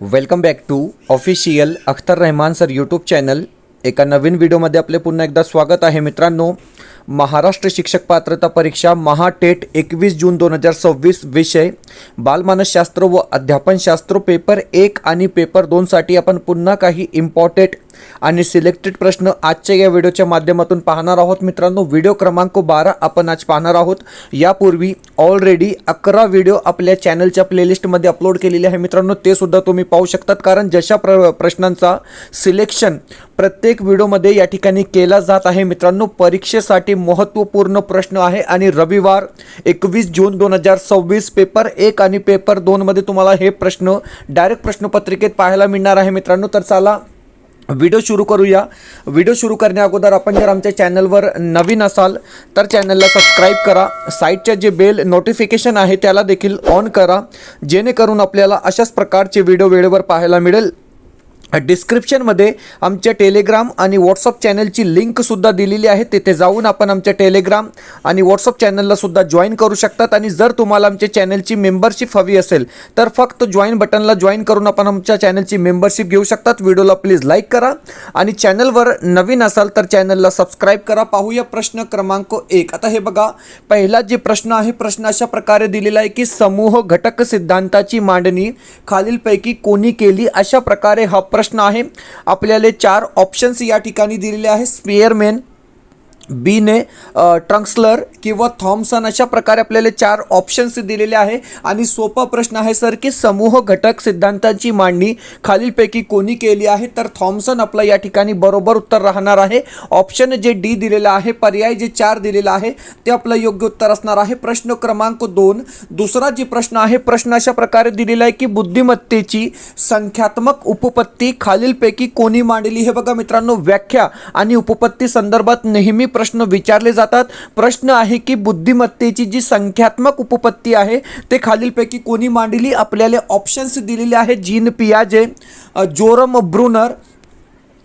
Welcome back to official Akhtar Rahman sir YouTube channel. एका नवीन व्हिडिओमध्ये आपले पुन्हा एकदा स्वागत आहे मित्रांनो। महाराष्ट्र शिक्षक पात्रता परीक्षा महाटेट 21 जून 2026 विषय बालमानसशास्त्र व अध्यापनशास्त्र पेपर 1 आणि पेपर 2 साठी आपण पुन्हा काही इम्पॉर्टंट आणि सिलेक्टेड प्रश्न आजच्या या व्हिडिओच्या माध्यमातून पाहणार आहोत मित्रांनो। व्हिडिओ क्रमांक 12 आपण आज पाहणार आहोत। यापूर्वी ऑलरेडी 11 व्हिडिओ आपल्या चॅनलच्या प्लेलिस्टमध्ये अपलोड केलेले आहे मित्रांनो, ते सुद्धा तुम्ही पाहू शकतात। कारण जशा प्रश्नांचा सिलेक्शन प्रत्येक व्हिडिओमध्ये या ठिकाणी केला जात आहे मित्रांनो। परीक्षेसाठी महत्त्वपूर्ण प्रश्न आहे आणि रविवार 21 जून 2026 पेपर 1 आणि पेपर 2 मध्ये तुम्हाला हे प्रश्न डायरेक्ट प्रश्नपत्रिकेत पाहायला मिळणार आहे मित्रांनो। तर चला व्हिडिओ सुरू करूया। व्हिडिओ सुरू करण्या अगोदर आपण जर आमच्या चॅनलवर नवीन असाल तर चॅनलला सबस्क्राइब करा। साईडचे जे बेल नोटिफिकेशन आहे त्याला देखील ऑन करा, जेणेकरून आपल्याला अशाच प्रकारचे व्हिडिओ वेळेवर पाहायला मिळेल। डिस्क्रिप्शनमध्ये आमच्या टेलिग्राम आणि व्हॉट्सअप चॅनलची लिंकसुद्धा दिलेली आहे, तिथे जाऊन आपण आमच्या टेलिग्राम आणि व्हॉट्सअप चॅनललासुद्धा जॉईन करू शकतात। आणि जर तुम्हाला आमच्या चॅनलची मेंबरशिप हवी असेल तर फक्त जॉईन बटनला जॉईन करून आपण आमच्या चॅनलची मेंबरशिप घेऊ शकतात। व्हिडिओला प्लीज लाईक करा आणि चॅनलवर नवीन असाल तर चॅनलला सबस्क्राईब करा। पाहूया प्रश्न क्रमांक 1। आता हे बघा, पहिला जे प्रश्न आहे, प्रश्न अशा प्रकारे दिलेला आहे की समूह घटक सिद्धांताची मांडणी खालीलपैकी कोणी केली? अशा प्रकारे हा प्रश्न आहे। आपल्याला 4 ऑप्शन्स या ठिकाणी दिलेले आहे। स्पियरमॅन, बी ने ट्रंक्सलर किंवा थॉमसन, अशा प्रकारे आपल्याला 4 ऑप्शन्स दिलेले आहे। आणि सोपा प्रश्न आहे सर की समूह घटक सिद्धांताची मांडणी खालीलपैकी कोणी केली आहे? तर थॉमसन आपला या ठिकाणी बरोबर उत्तर राहणार आहे। ऑप्शन जे डी दिलेला आहे, पर्याय जे 4 दिलेला आहे ते आपलं योग्य उत्तर असणार आहे। प्रश्न क्रमांक 2, दुसरा जे प्रश्न आहे, प्रश्न अशा प्रकारे दिलेला आहे की बुद्धिमत्तेची संख्यात्मक उपपत्ती खालीलपैकी कोणी मांडली? हे बघा मित्रांनो, व्याख्या आणि उपपत्ती संदर्भात नेहमी प्रश्न विचारले जातात। प्रश्न आहे की बुद्धिमत्तेची जी संख्यात्मक उपपत्ती आहे ते खालीलपैकी कोणी मांडली? आपल्याला ऑप्शन्स दिलेले आहेत, जीन पियाजे, जोरम ब्रुनर,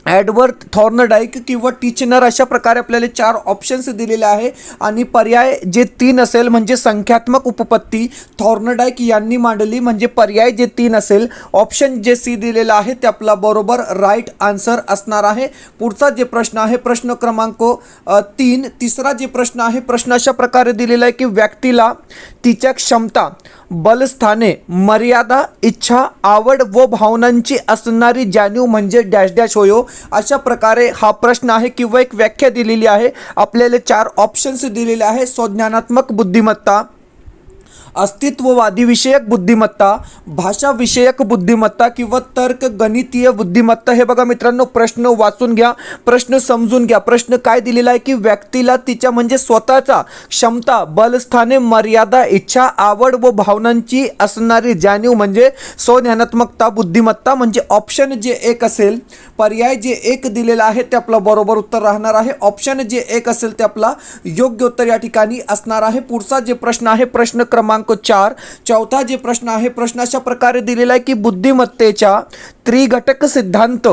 एडवर्ड थॉर्नडाईक किंवा टिचनर, अशा प्रकारे आपल्याला 4 ऑप्शन्स दिलेले आहे। आणि पर्याय जे 3 असेल म्हणजे संख्यात्मक उपपत्ती थॉर्नडाईक यांनी मांडली, म्हणजे पर्याय जे 3 असेल, ऑप्शन जे सी दिलेला आहे ते आपला बरोबर राईट आन्सर असणार आहे। पुढचा जे प्रश्न आहे, प्रश्न क्रमांक 3, तिसरा जे प्रश्न आहे, प्रश्न अशा प्रकारे दिलेला आहे की व्यक्तीला तिच्या क्षमता, बलस्थाने, मर्यादा, इच्छा, आवड व भावनांची असणारी जाणीव म्हणजे डॅश डॅश होयो? अशा प्रकारे हा प्रश्न आहे किंवा एक व्याख्या दिलेली आहे। आपल्याला 4 ऑप्शन्स दिलेले आहे। संज्ञानात्मक बुद्धिमत्ता, अस्तित्ववादी विषयक बुद्धिमत्ता, भाषा विषयक बुद्धिमत्ता किंवा तर्क गणितीय बुद्धिमत्ता। हे बघा मित्रांनो, प्रश्न वाचून घ्या, प्रश्न समजून घ्या। प्रश्न काय दिलेला आहे की व्यक्तीला तिच्या म्हणजे स्वतःचा क्षमता, बलस्थाने, मर्यादा, इच्छा, आवड व भावनांची असणारी जाणीव म्हणजे संज्ञानात्मकता बुद्धिमत्ता, म्हणजे ऑप्शन जे 1 असेल, पर्याय जे 1 दिलेला आहे ते आपलं बरोबर उत्तर राहणार आहे। ऑप्शन जे 1 असेल ते आपला योग्य उत्तर या ठिकाणी असणार आहे। पुढचा जे प्रश्न आहे, प्रश्न क्रमांक 4, चौथा जे प्रश्न आहे, प्रश्न अशा प्रकारे दिलेला आहे की बुद्धिमत्तेचा त्रिघटक सिद्धांत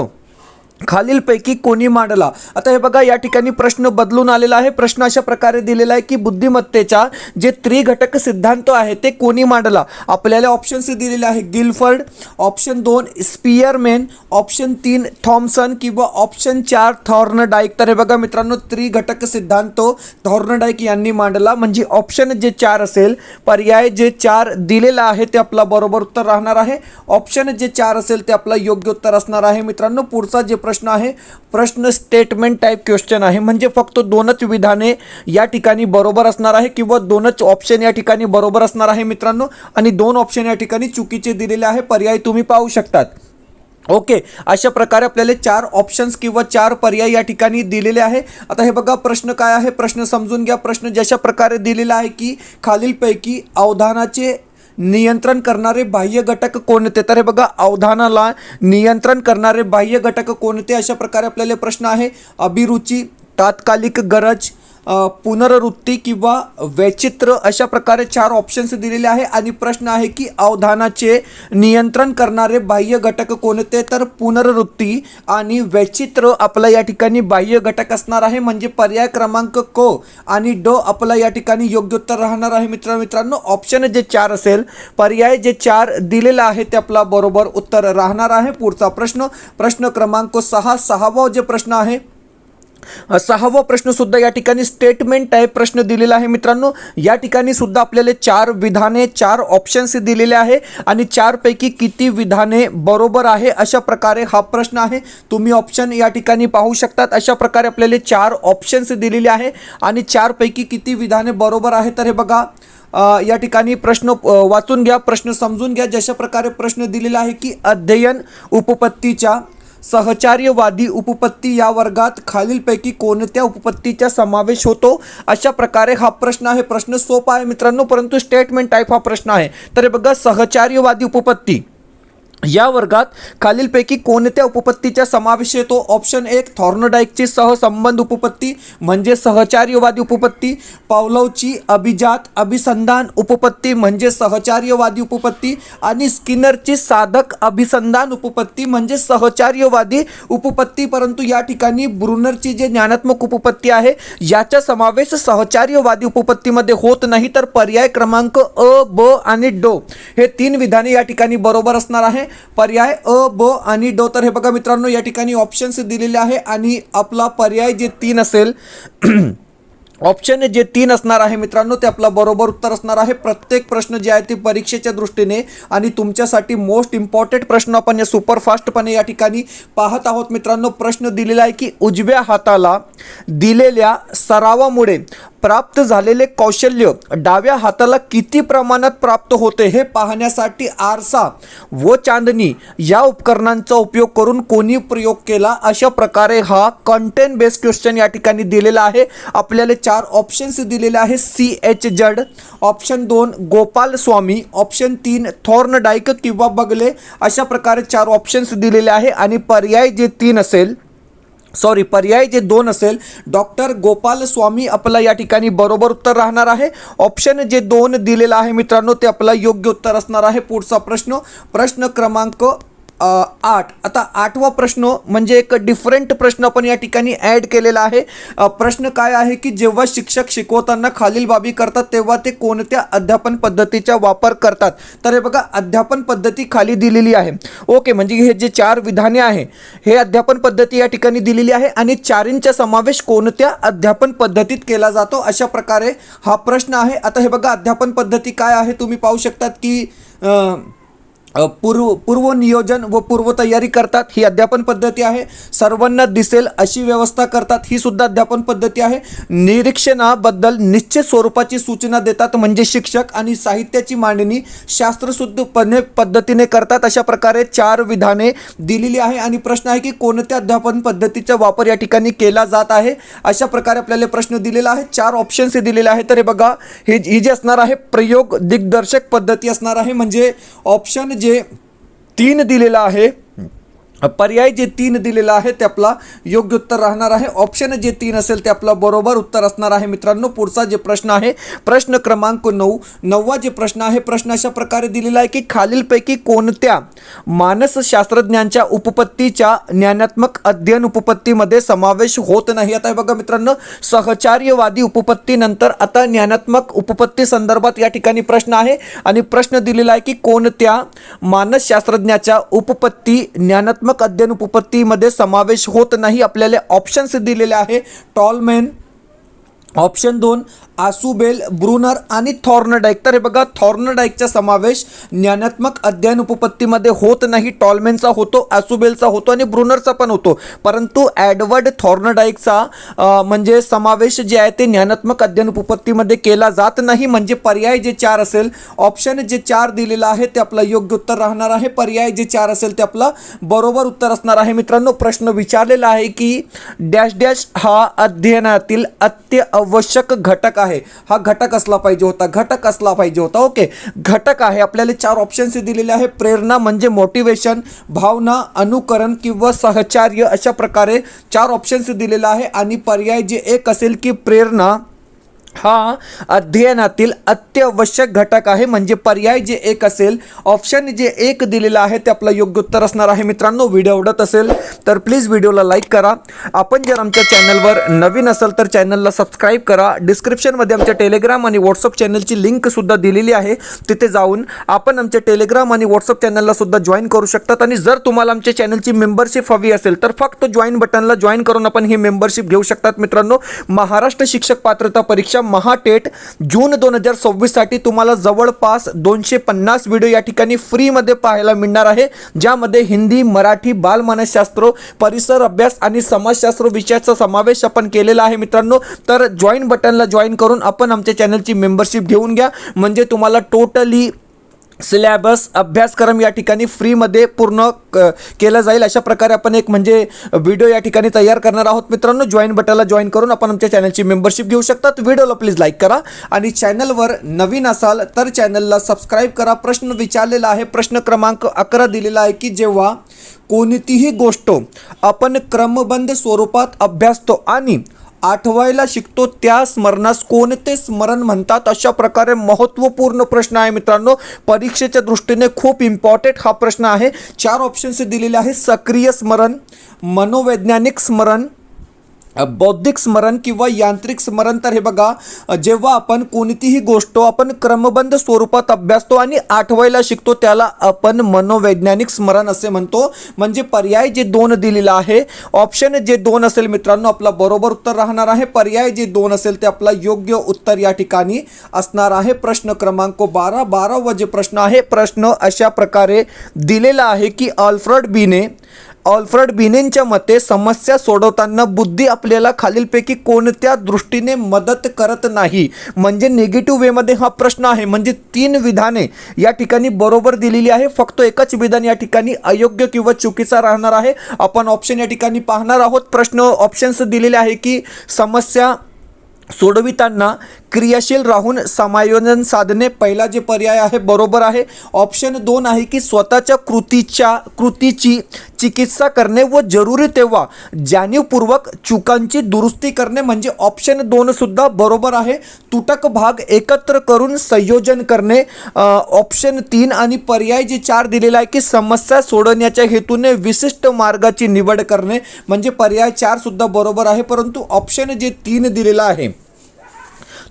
खालीलपैकी कोणी मांडला? आता हे बघा, या ठिकाणी प्रश्न बदलून आलेला आहे। प्रश्न अशा प्रकारे दिलेला आहे की बुद्धिमत्तेचा जे त्रिघटक सिद्धांत आहे ते कोणी मांडला? आपल्याला ऑप्शन्स दिलेले आहे, गिलफर्ड, ऑप्शन 2 स्पियरमॅन, ऑप्शन 3 थॉमसन किंवा ऑप्शन 4 थॉर्नडाईक। तर हे बघा मित्रांनो, त्रिघटक सिद्धांत थॉर्नडाईक यांनी मांडला, म्हणजे ऑप्शन जे 4 असेल, पर्याय जे 4 दिलेला आहे ते आपला बरोबर उत्तर राहणार आहे। ऑप्शन जे 4 असेल ते आपलं योग्य उत्तर असणार आहे मित्रांनो। पुढचा जे प्रश्न आहे, प्रश्न स्टेटमेंट टाइप क्वेश्चन आहे, म्हणजे फक्त 2च विधाने या ठिकाणी बरोबर असणार आहे किंवा 2च ऑप्शन या ठिकाणी बरोबर असणार आहे मित्रांनो। आणि 2 ऑप्शन या ठिकाणी चुकीचे दिलेले आहे, पर्याय तुम्ही पाहू शकतात। ओके, अशा प्रकारे आपल्याला 4 ऑप्शन्स किंवा 4 पर्याय या ठिकाणी दिलेले आहे। आता हे बघा, प्रश्न काय आहे, प्रश्न समजून घ्या। प्रश्न जशा प्रकारे दिलेला आहे की खालीलपैकी अवधानाचे नियंत्रण करणारे बाह्य घटक कोणते? तर हे बघा, अवधानाला नियंत्रण करणारे बाह्य घटक कोणते? अशा प्रकारे आपल्याला प्रश्न आहे। अभिरुची, तात्कालिक गरज, पुनरावृत्ती किंवा वैचित्र अशा प्रकारे 4 ऑप्शन्स दिलेले आहे आणि प्रश्न आहे की अवधानाचे नियंत्रण करणारे बाह्य घटक कोणते, तर पुनरावृत्ती आणि वैचित्र आपला या ठिकाणी बाह्य घटक असणार आहे, म्हणजे पर्याय क्रमांक क आणि ड आपला या ठिकाणी योग्य उत्तर राहणार आहे. मित्रांनो ऑप्शन जे 4 असेल, पर्याय जे 4 दिलेला आहे ते आपला बरोबर उत्तर राहणार आहे. पुढचा प्रश्न क्रमांक 6, सहावा जे प्रश्न आहे, सहावा प्रश्न सुद्धा या ठिकाणी स्टेटमेंट टाइप प्रश्न दिलेला आहे. मित्रांनो या ठिकाणी सुद्धा आपल्याला 4 विधाने 4 ऑप्शन्स दिलेले आहे आणि 4 पैकी किती विधाने बरोबर आहे अशा प्रकारे हा प्रश्न आहे. तुम्ही ऑप्शन या ठिकाणी पाहू शकतात. अशा प्रकारे आपल्याला 4 ऑप्शन्स दिलेले आहे आणि 4 पैकी किती विधाने बरोबर आहे. तर हे बघा या ठिकाणी प्रश्न वाचून घ्या, प्रश्न समजून घ्या. जशा प्रकारे प्रश्न दिलेला आहे की अध्ययन उपपत्तीच्या सहचार्यवादी उपपत्ती या वर्गात खालीलपैकी कोणत्या उपपत्तीचा समावेश होतो, अशा प्रकारे हा प्रश्न आहे. प्रश्न सोपा आहे मित्रांनो, परंतु स्टेटमेंट टाइप हा प्रश्न आहे. तर बघा, सहचार्यवादी उपपत्ती या वर्गात खालीलपैकी कोणत्या उपपत्तीचा समावेश येतो. ऑप्शन 1 थॉर्नडाईकची सहसंबंध उपपत्ती म्हणजे सहचार्यवादी उपपत्ती, पावलोवची अभिजात अभिसंधान उपपत्ती म्हणजे सहचार्यवादी उपपत्ती आणि स्किनरची साधक अभिसंधान उपपत्ती म्हणजे सहचार्यवादी उपपत्ती. परंतु या ठिकाणी ब्रुनरची जे ज्ञानात्मक उपपत्ती आहे याचा समावेश सहचार्यवादी उपपत्तीमध्ये होत नाही. तर पर्याय क्रमांक अ, ब आणि ड हे 3 विधाने या ठिकाणी बरोबर असणार आहे. पर्याय अ, ब आणि ड. तर हे बघा मित्रांनो या ठिकाणी ऑप्शन्स दिलेले आहे आणि आपला पर्याय जे 3 असेल ऑप्शन जे 3 असणार आहे मित्रांनो ते आपला बरोबर उत्तर असणार आहे. प्रत्येक प्रश्न जे आहे ते परीक्षेच्या दृष्टीने आणि तुमच्यासाठी मोस्ट इम्पॉर्टंट प्रश्न आपण या सुपरफास्टपणे या ठिकाणी पाहत आहोत. मित्रांनो प्रश्न दिलेला आहे की उजव्या हाताला दिलेल्या सरावामुळे प्राप्त झालेले कौशल्य डाव्या हाताला किती प्रमाणात प्राप्त होते हे पाहण्यासाठी आरसा व चांदणी या उपकरणांचा उपयोग करून कोणी प्रयोग केला, अशा प्रकारे हा कंटेंट बेस्ड क्वेश्चन या ठिकाणी दिलेला आहे. आपल्याला 4 ऑप्शन्स दिलेले आहे. CH जड, option 2 Gopal Swami, option 3 Thorndike किंवा बगले, अशा प्रकारे 4 ऑप्शन्स दिलेले आहे आणि पर्याय जे 2 असेल डॉक्टर गोपाल स्वामी आपला या ठिकाणी बरोबर उत्तर राहणार आहे. ऑप्शन जे 2 दिलेला आहे मित्रांनो ते आपला योग्य उत्तर असणार आहे. पुढचा प्रश्न क्रमांक 8. आता 8वा प्रश्न म्हणजे एक डिफरंट प्रश्न आपण या ठिकाणी ॲड केलेला आहे. प्रश्न काय आहे की जेव्हा शिक्षक शिकवताना खालील बाबी करतात तेव्हा ते कोणत्या अध्यापन पद्धतीचा वापर करतात. तर हे बघा अध्यापन पद्धती खाली दिलेली आहे. ओके, म्हणजे हे जे 4 विधाने आहे हे अध्यापन पद्धती या ठिकाणी दिलेली आहे आणि 4चा समावेश कोणत्या अध्यापन पद्धतीत केला जातो, अशा प्रकारे हा प्रश्न आहे. आता हे बघा अध्यापन पद्धती काय आहे तुम्ही पाहू शकतात की पूर्व नियोजन व पूर्व तयारी करतात, ही अध्यापन पद्धती आहे. सर्वांना दिसेल अशी व्यवस्था करतात, ही सुद्धा अध्यापन पद्धती आहे. निरीक्षणाबद्दल निश्चित स्वरूपाची सूचना देतात म्हणजे शिक्षक, आणि साहित्याची मांडणी शास्त्रशुद्ध पद्धतीने करतात. अशा प्रकारे 4 विधाने दिलेली आहे आणि प्रश्न आहे की कोणत्या अध्यापन पद्धतीचा वापर या ठिकाणी केला जात आहे, अशा प्रकारे आपल्याला प्रश्न दिलेला आहे. 4 ऑप्शन्स दिलेले आहेत. तर हे बघा ही जी असणार आहे प्रयोग दिग्दर्शक पद्धती असणार आहे, म्हणजे ऑप्शन जे 3 दिलेला आहे, पर्याय जे 3 दिलेला आहे ते आपला योग्य उत्तर राहणार आहे. ऑप्शन जे 3 असेल ते आपला बरोबर उत्तर असणार आहे. मित्रांनो पुढचा जे प्रश्न आहे प्रश्न क्रमांक 9. 9वा जे प्रश्न आहे, प्रश्न अशा प्रकारे दिलेला आहे की खालीलपैकी कोणत्या मानसशास्त्रज्ञांच्या उपपत्तीच्या ज्ञानात्मक अध्ययन उपपत्तीमध्ये समावेश होत नाही. आता बघा मित्रांनो सहचार्यवादी उपपत्ती नंतर आता ज्ञानात्मक उपपत्ती संदर्भात या ठिकाणी प्रश्न आहे आणि प्रश्न दिलेला आहे की कोणत्या मानसशास्त्रज्ञाच्या उपपत्ती ज्ञानात्मक अध्ययन उपपत्तीमध्ये समावेश होत नाही. आपल्याला ऑप्शन्स दिलेले आहे. टॉलमॅन, ऑप्शन 2 आसुबेल, ब्रुनर आणि थॉर्नडाईक. तर हे बघा थॉर्नडाईकचा समावेश ज्ञानात्मक अध्ययन उपपत्तीमध्ये होत नाही. टॉलमॅनचा होतो, आसुबेलचा होतो आणि ब्रुनरचा पण होतो, परंतु एडवर्ड थॉर्नडाईकचा म्हणजे समावेश जे आहे ते ज्ञानात्मक अध्ययन उपपत्तीमध्ये केला जात नाही. म्हणजे पर्याय जे 4 असेल, ऑप्शन जे 4 दिलेला आहे ते आपलं योग्य उत्तर राहणार आहे. पर्याय जे 4 असेल ते आपलं बरोबर उत्तर असणार आहे. मित्रांनो प्रश्न विचारलेला आहे की डॅश डॅश हा अध्ययनातील आवश्यक घटक आहे. हा घटक असला पाहिजे होता. ओके, घटक आहे. आपल्याला 4 ऑप्शन्स दिलेले आहे. प्रेरणा म्हणजे मोटिवेशन, भावना, अनुकरण किंवा सहचार्य, अशा प्रकारे 4 ऑप्शन्स दिलेला आहे. आणि पर्याय जे एक असेल की प्रेरणा हा अध्ययनातील अत्यावश्यक घटक आहे. म्हणजे पर्याय जे एक असेल, ऑप्शन जे एक दिलेला आहे ते आपलं योग्य उत्तर असणार आहे. मित्रांनो, व्हिडिओ आवडत असेल तर प्लीज व्हिडिओला लाईक करा. आपण जर आमच्या चॅनलवर नवीन असाल तर चॅनलला सबस्क्राईब करा. डिस्क्रिप्शनमध्ये आमच्या टेलिग्राम आणि व्हॉट्सअप चॅनलची लिंक सुद्धा दिलेली आहे. तिथे जाऊन आपण आमच्या टेलिग्राम आणि व्हॉट्सअप चॅनलला सुद्धा जॉईन करू शकतात. आणि जर तुम्हाला आमच्या चॅनलची मेंबरशिप हवी असेल तर फक्त जॉईन बटनला जॉईन करून आपण ही मेंबरशिप घेऊ शकतात. मित्रांनो, महाराष्ट्र शिक्षक पात्रता परीक्षा महाटेट जून 2026 साठी तुम्हाला जवळपास 250 व्हिडिओ या ठिकाणी फ्रीमध्ये पाहायला मिळणार आहे. ज्यामध्ये हिंदी, मराठी, बालमानसशास्त्र, परिसर अभ्यास आणि समाजशास्त्र विषयाचा समावेश आपण केलेला आहे. मित्रांनो, तर जॉईन बटनला जॉईन करून आपण आमच्या चॅनलची मेंबरशिप घेऊन घ्या. म्हणजे तुम्हाला टोटली सिलेबस, अभ्यासक्रम या ठिकाणी फ्रीमध्ये पूर्ण केला जाईल. अशा प्रकारे आपण एक म्हणजे व्हिडिओ या ठिकाणी तयार करणार आहोत. मित्रांनो, जॉईन बटनला जॉईन करून आपण आमच्या चॅनलची मेंबरशिप घेऊ शकतात. व्हिडिओला प्लीज लाईक करा आणि चॅनलवर नवीन असाल तर चॅनलला सबस्क्राईब करा. प्रश्न विचारलेला आहे, प्रश्न क्रमांक 11 दिलेला आहे की जेव्हा कोणतीही गोष्ट आपण क्रमबद्ध स्वरूपात अभ्यासतो आणि आठवायला शिकतो त्या स्मरणास कोणते स्मरण म्हणतात? अशा प्रकारे महत्त्वपूर्ण प्रश्न आहे. मित्रांनो, परीक्षेच्या दृष्टीने खूप इम्पॉर्टंट हा प्रश्न आहे. 4 ऑप्शन्स दिलेले आहे. सक्रिय स्मरण, मनोवैज्ञानिक स्मरण, बौद्धिक स्मरण किंवा यांत्रिक स्मरण. तर हे बघा, जेव्हा आपण कोणतीही गोष्ट आपण क्रमबद्ध स्वरूपात अभ्यासतो आणि आठवायला शिकतो त्याला आपण मनोवैज्ञानिक स्मरण असे म्हणतो. म्हणजे पर्याय जे 2 दिलेला आहे, ऑप्शन जे 2 असेल मित्रांनो, आपला बरोबर उत्तर राहणार आहे. पर्याय जे 2 असेल ते आपला योग्य उत्तर या ठिकाणी असणार आहे. प्रश्न क्रमांक 12 जे प्रश्न आहे, प्रश्न अशा प्रकारे दिलेला आहे की अल्फ्रेड बिनेच्या मते समस्या सोडवताना बुद्धी आपल्याला खालीलपैकी कोणत्या दृष्टीने मदत करत नाही? म्हणजे निगेटिव्ह वेमध्ये हा प्रश्न आहे. म्हणजे 3 विधाने या ठिकाणी बरोबर दिलेली आहे. फक्त एकच विधान या ठिकाणी अयोग्य किंवा चुकीचा राहणार आहे. आपण ऑप्शन या ठिकाणी पाहणार आहोत. प्रश्न ऑप्शन्स दिलेले आहे की समस्या सोडविताना क्रियाशील राहून समायोजन साधने, पहिला जे पर्याय आहे बरोबर आहे. ऑप्शन 2 आहे की स्वतःच्या कृतीची चिकित्सा करणे व जरुरी तेव्हा जाणीवपूर्वक चुकांची दुरुस्ती करणे. म्हणजे ऑप्शन 2 सुद्धा बरोबर आहे. तुटक भाग एकत्र करून संयोजन करणे, ऑप्शन 3. आणि पर्याय जे 4 दिलेला आहे की समस्या सोडवण्याच्या हेतूने विशिष्ट मार्गाची निवड करणे. म्हणजे पर्याय 4 सुद्धा बरोबर आहे. परंतु ऑप्शन जे 3 दिलेला आहे,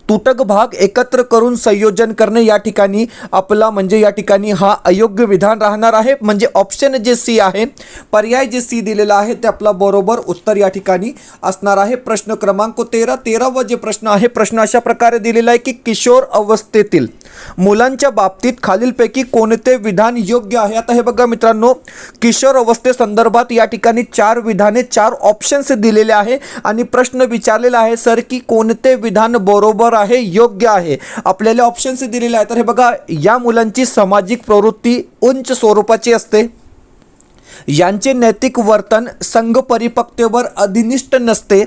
तुटक भाग एकत्र करून संयोजन करणे, या ठिकाणी आपला म्हणजे या ठिकाणी हा अयोग्य विधान राहणार आहे. म्हणजे ऑप्शन जे सी आहे, पर्याय जे सी दिलेला आहे ते आपला बरोबर उत्तर या ठिकाणी असणार आहे. प्रश्न क्रमांक 13 जे प्रश्न आहे, प्रश्न अशा प्रकारे दिलेला आहे की किशोर अवस्थेतील मुलांच्या बाबतीत खालीलपैकी कोणते विधान योग्य आहे? आता हे बघा मित्रांनो, किशोर अवस्थेसंदर्भात या ठिकाणी 4 विधाने, 4 ऑप्शन्स दिलेले आहे आणि प्रश्न विचारलेला आहे सर की कोणते विधान बरोबर आहे, योग्य आहे? आपल्याला ऑप्शन्स दिलेले आहेत. तर हे बघा, या मुलांची सामाजिक प्रवृत्ती उच्च स्वरूपाची असते, यांचे नैतिक वर्तन संघ परिपक्वतेवर अधिनिष्ठ नसते,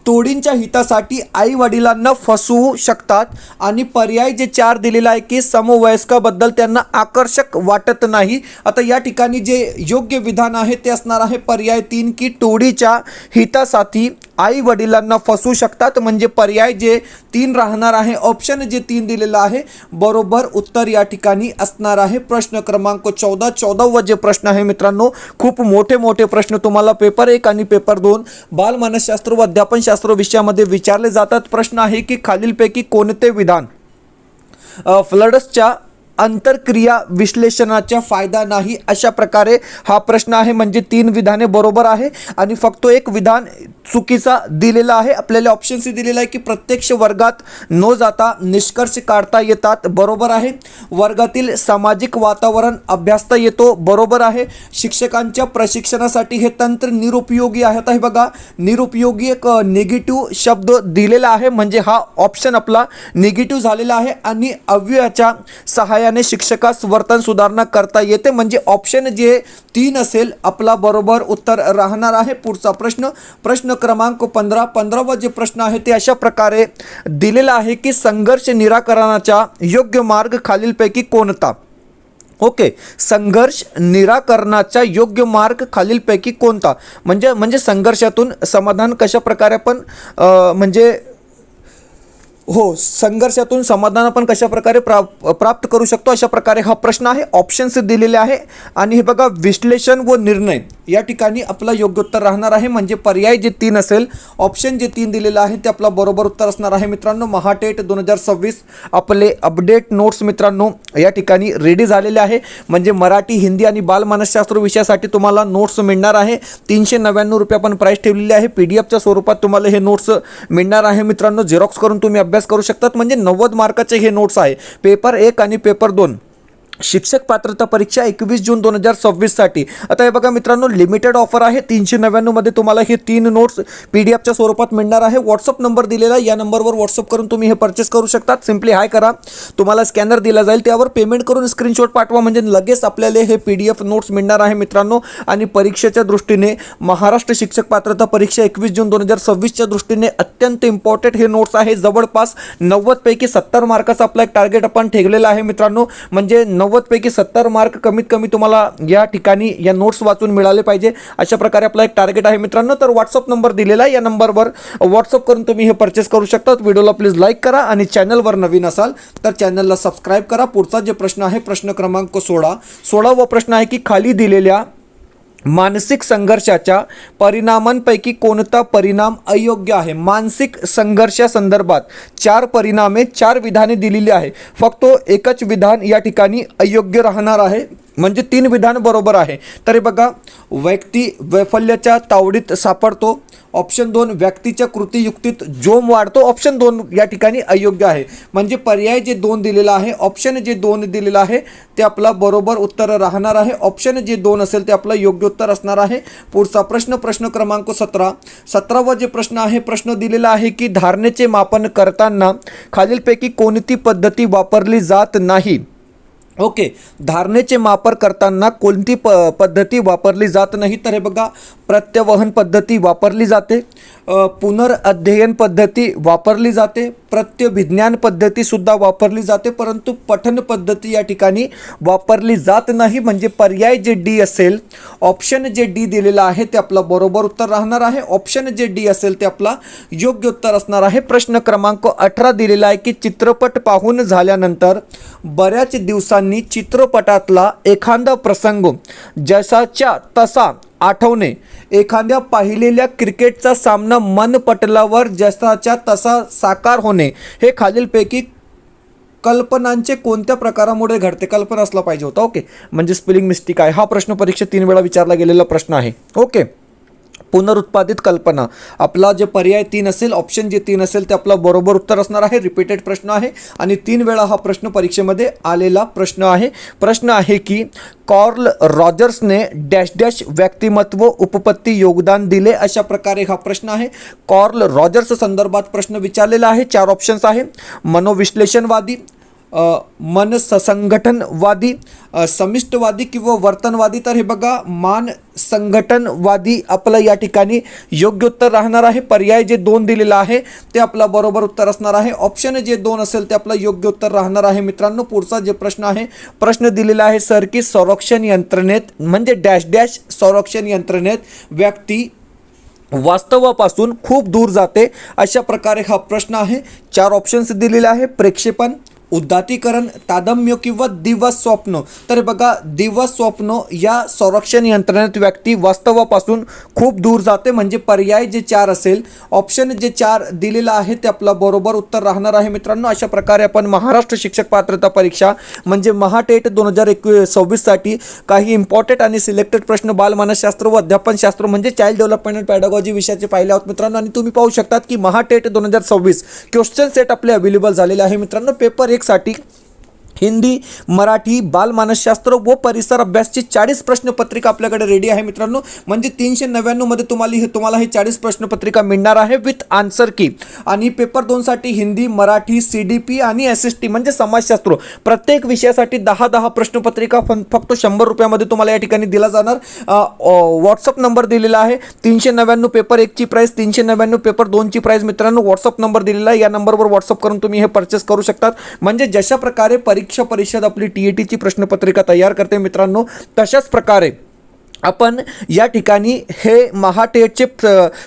तोडींच्या हितासाठी आई वडिलांना फसवू शकतात, आणि पर्याय जे 4 दिलेला आहे की समवयस्काबद्दल त्यांना आकर्षक वाटत नाही. आता या ठिकाणी जे योग्य विधान आहे ते असणार आहे पर्याय 3 की तोडीच्या हितासाठी आई वडिलांना फसवू शकतात. म्हणजे पर्याय जे 3 राहणार आहे. ऑप्शन जे 3 दिलेला आहे बरोबर उत्तर या ठिकाणी असणार आहे. प्रश्न क्रमांक 14 जे प्रश्न आहे मित्रांनो, खूप मोठे प्रश्न तुम्हाला पेपर 1 आणि पेपर 2 बालमानसशास्त्र व अध्यापनशास्त्र विषयामध्ये विचारले जातात. प्रश्न आहे की खालीलपैकी कोणते विधान फ्लड्सच्या अंतरक्रिया विश्लेषणाचा फायदा नाही? अशा प्रकारे हा प्रश्न आहे. म्हणजे 3 विधाने बरोबर आहे आणि फक्त एक विधान चुकीचा दिलेला आहे. आपल्याला ऑप्शन्स दिलेला आहे की प्रत्यक्ष वर्गात न जाता निष्कर्ष काढता येतात, बरोबर आहे. वर्गातील सामाजिक वातावरण अभ्यासता येतो, बरोबर आहे. शिक्षकांच्या प्रशिक्षणासाठी हे तंत्र निरुपयोगी आहे. आता हे बघा, निरुपयोगी एक निगेटिव्ह शब्द दिलेला आहे. म्हणजे हा ऑप्शन आपला निगेटिव्ह झालेला आहे. आणि अव्ययाच्या सहाय्याने शिक्षकास वर्तन सुधारणा करता येते. म्हणजे ऑप्शन जे 3 असेल आपला बरोबर उत्तर राहणार आहे. पुढचा प्रश्न क्रमांक 15वा जे प्रश्न आहे ते अशा प्रकारे दिलेला आहे की संघर्ष निराकरणाचा योग्य मार्ग खालीलपैकी कोणता? ओके, संघर्ष निराकरणाचा योग्य मार्ग खालीलपैकी कोणता? म्हणजे संघर्षातून समाधान कशा प्रकारे आपण संघर्षातून समाधान आपण कशा प्रकारे प्राप्त करू शकतो, अशा प्रकारे हा प्रश्न आहे. ऑप्शन्स दिलेले आहे आणि हे बघा, विश्लेषण व निर्णय या ठिकाणी आपला योग्य उत्तर राहणार आहे. म्हणजे पर्याय जे 3 असेल, ऑप्शन जे 3 दिलेलं आहे ते आपला बरोबर उत्तर असणार आहे. मित्रांनो, महाटेट 2026 आपले अपडेट नोट्स मित्रांनो या ठिकाणी रेडी झालेले आहे. म्हणजे मराठी, हिंदी आणि बालमानसशास्त्र विषयासाठी तुम्हाला नोट्स मिळणार आहे. 399 रुपये आपण प्राईस ठेवलेली आहे. PDF स्वरूपात तुम्हाला हे नोट्स मिळणार आहे. मित्रांनो, झेरॉक्स करून तुम्ही अभ्यास करू शकतात. म्हणजे 90 मार्काचे हे नोट्स आहे. पेपर 1 आणि पेपर 2 शिक्षक पात्रता परीक्षा 21 जून 2026 साठी. आता हे बघा मित्रांनो, लिमिटेड ऑफर आहे. 399 मध्ये तुम्हाला हे 3 नोट्स PDF स्वरूपात मिळणार आहे. व्हॉट्सअप नंबर दिलेला आहे, या नंबरवर व्हॉट्सअप करून तुम्ही हे परचेस करू शकतात. सिम्पली हाय करा, तुम्हाला स्कॅनर दिला जाईल, त्यावर पेमेंट करून स्क्रीनशॉट पाठवा. म्हणजे लगेच आपल्याला हे PDF नोट्स मिळणार आहे मित्रांनो. आणि परीक्षेच्या दृष्टीने महाराष्ट्र शिक्षक पात्रता परीक्षा 21 जून 2026च्या दृष्टीने अत्यंत इम्पॉर्टंट हे नोट्स आहे. जवळपास 90 पैकी 70 मार्काचा आपला एक टार्गेट आपण ठेवलेला आहे मित्रांनो. म्हणजे 90 पैकी 70 मार्क कमीत कमी तुम्हाला या ठिकाणी या नोट्स वाचून मिळाले पाहिजे, अशा प्रकारे आपला एक टार्गेट आहे मित्रांनो. तर व्हॉट्सअप नंबर दिलेला आहे, या नंबरवर व्हॉट्सअप करून तुम्ही हे परचेस करू शकता. व्हिडिओला प्लीज लाईक करा आणि चॅनलवर नवीन असाल तर चॅनलला सबस्क्राईब करा. पुढचा जे प्रश्न आहे, प्रश्न क्रमांक 16वा प्रश्न आहे की खाली दिलेल्या मानसिक संघर्षाच्या परिणामांपैकी कोणता परिणाम अयोग्य आहे? मानसिक संघर्षासंदर्भात 4 परिणामे 4 विधाने दिलेली आहे. फक्त एकच विधान या ठिकाणी अयोग्य राहणार आहे. म्हणजे 3 विधान बरोबर आहे. तर बघा, व्यक्ती वैफल्याच्या तावडीत सापडतो. ऑप्शन 2, व्यक्तीच्या कृतीयुक्तीत जोम वाढतो. ऑप्शन 2 या ठिकाणी अयोग्य आहे. म्हणजे पर्याय जे 2 दिलेला आहे, ऑप्शन जे 2 दिलेला आहे ते आपला बरोबर उत्तर राहणार आहे. ऑप्शन जे 2 असेल ते आपलं योग्य उत्तर असणार आहे. पुढचा प्रश्न, प्रश्न क्रमांक 17वा जे प्रश्न आहे, प्रश्न दिलेला आहे की धारणेचे मापन करताना खालीलपैकी कोणती पद्धती वापरली जात नाही? ओके, धारणेचे मापन करताना कोणती पद्धती वापरली जात नाही? तर हे बघा, प्रत्यवहन पद्धती वापरली जाते, पुनर्अध्ययन पद्धती वापरली जाते, प्रत्यभिज्ञान पद्धती सुद्धा वापरली जाते, परंतु पठन पद्धती या ठिकाणी वापरली जात नाही. म्हणजे पर्याय जे D असेल, ऑप्शन जे D दिलेला आहे ते आपलं बरोबर उत्तर राहणार आहे. ऑप्शन जे D असेल ते आपला योग्य उत्तर असणार आहे. प्रश्न क्रमांक 18 दिलेला आहे की चित्रपट पाहून झाल्यानंतर बऱ्याच दिवसांनी चित्रपटातला एखादा प्रसंग जसाच्या तसा आठवणे, एखाद्या पाहिलेल्या क्रिकेटचा सामना मनपटलावर जसाच्या तसा साकार होणे, हे खालीलपैकी कल्पनांचे कोणत्या प्रकारामुळे घडते? कल्पना असला पाहिजे होता. ओके, म्हणजे स्पेलिंग मिस्टेक आहे. हा प्रश्न परीक्षेत 3 वेळा विचारला गेलेला प्रश्न आहे. ओके, पुनरुत्पादित कल्पना आपला जे पर्याय 3 असेल, ऑप्शन जे 3 असेल ते आपलं बरोबर उत्तर असणार आहे. रिपीटेड प्रश्न आहे आणि 3 वेळा हा प्रश्न परीक्षेमध्ये आलेला प्रश्न आहे. प्रश्न आहे की कार्ल रॉजर्सने डॅश डॅश व्यक्तिमत्व उपपत्ती योगदान दिले, अशा प्रकारे हा प्रश्न आहे. कार्ल रॉजर्स संदर्भात प्रश्न विचारलेला आहे. 4 ऑप्शन्स आहे. मनोविश्लेषणवादी, मनसंघटनवादी, समिष्टवादी किंवा वर्तनवादी. तर हे बघा, मान संघटनवादी आपलं या ठिकाणी योग्य उत्तर राहणार आहे. पर्याय जे 2 दिलेला आहे ते आपला बरोबर उत्तर असणार आहे. ऑप्शन जे 2 असेल ते आपलं योग्य उत्तर राहणार आहे. मित्रांनो, पुढचा जे प्रश्न आहे, प्रश्न दिलेला आहे सर की संरक्षण यंत्रणेत म्हणजे डॅश डॅश संरक्षण यंत्रणेत व्यक्ती वास्तवापासून खूप दूर जाते, अशा प्रकारे हा प्रश्न आहे. 4 ऑप्शन्स दिलेले आहे. प्रक्षेपण, उद्दातीकरण, तादम्य किंवा दिवस स्वप्न. तर बघा, दिवस स्वप्न या संरक्षण यंत्रणेत व्यक्ती वास्तवापासून खूप दूर जाते. म्हणजे पर्याय जे 4 असेल, ऑप्शन जे 4 दिलेला आहे ते आपलं बरोबर उत्तर राहणार आहे. मित्रांनो, अशा प्रकारे आपण महाराष्ट्र शिक्षक पात्रता परीक्षा म्हणजे महाटेट 2026 साठी काही इम्पॉर्टंट आणि सिलेक्टेड प्रश्न बालमानसशास्त्र व अध्यापनशास्त्र म्हणजे चाइल्ड डेव्हलपमेंट अँड पॅडागॉजी विषयाचे पाहिले आहोत मित्रांनो. आणि तुम्ही पाहू शकतात की महाटेट 2026 क्वेश्चन सेट आपले अवेलेबल झालेले आहे मित्रांनो. पेपर 1 साठी हिंदी, मराठी, बालमानसशास्त्र व परिसर अभ्यासची 40 प्रश्नपत्रिका आपल्याकडे रेडी आहे मित्रांनो. म्हणजे 399 मध्ये तुम्हाला ही 40 प्रश्नपत्रिका मिळणार आहे विथ आन्सर की. आणि पेपर 2 साठी हिंदी, मराठी, CDP आणि SST म्हणजे समाजशास्त्र प्रत्येक विषयासाठी 10 प्रश्नपत्रिका फक्त 100 रुपयामध्ये तुम्हाला या ठिकाणी दिला जाणार. व्हॉट्सअप नंबर दिलेला आहे. 399 पेपर 1 ची प्राइस, 399 पेपर 2 ची प्राइस मित्रांनो. व्हॉट्सअप नंबर दिलेला आहे, या नंबरवर व्हॉट्सअप करून तुम्ही हे परचेस करू शकतात. म्हणजे जशा प्रकारे परीक्षा परिषद आपली TET ची प्रश्नपत्रिका तयार करते मित्रांनो, तशाच प्रकारे आपण या ठिकाणी हे महाटेटचे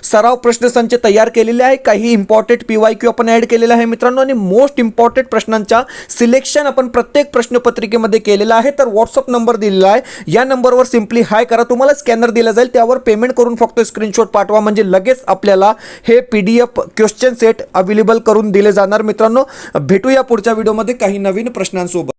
सराव प्रश्नसंच तयार केलेले आहे. काही इम्पॉर्टंट PYQ आपण ॲड केलेला आहे मित्रांनो आणि मोस्ट इम्पॉर्टंट प्रश्नांचा सिलेक्शन आपण प्रत्येक प्रश्नपत्रिकेमध्ये केलेला आहे. तर व्हॉट्सअप नंबर दिलेला आहे, या नंबरवर सिम्पली हाय करा. तुम्हाला स्कॅनर दिला जाईल, त्यावर पेमेंट करून फक्त स्क्रीनशॉट पाठवा. म्हणजे लगेच आपल्याला हे PDF क्वेश्चन सेट अवेलेबल करून दिले जाणार मित्रांनो. भेटूया पुढच्या व्हिडिओमध्ये काही नवीन प्रश्नांसोबत.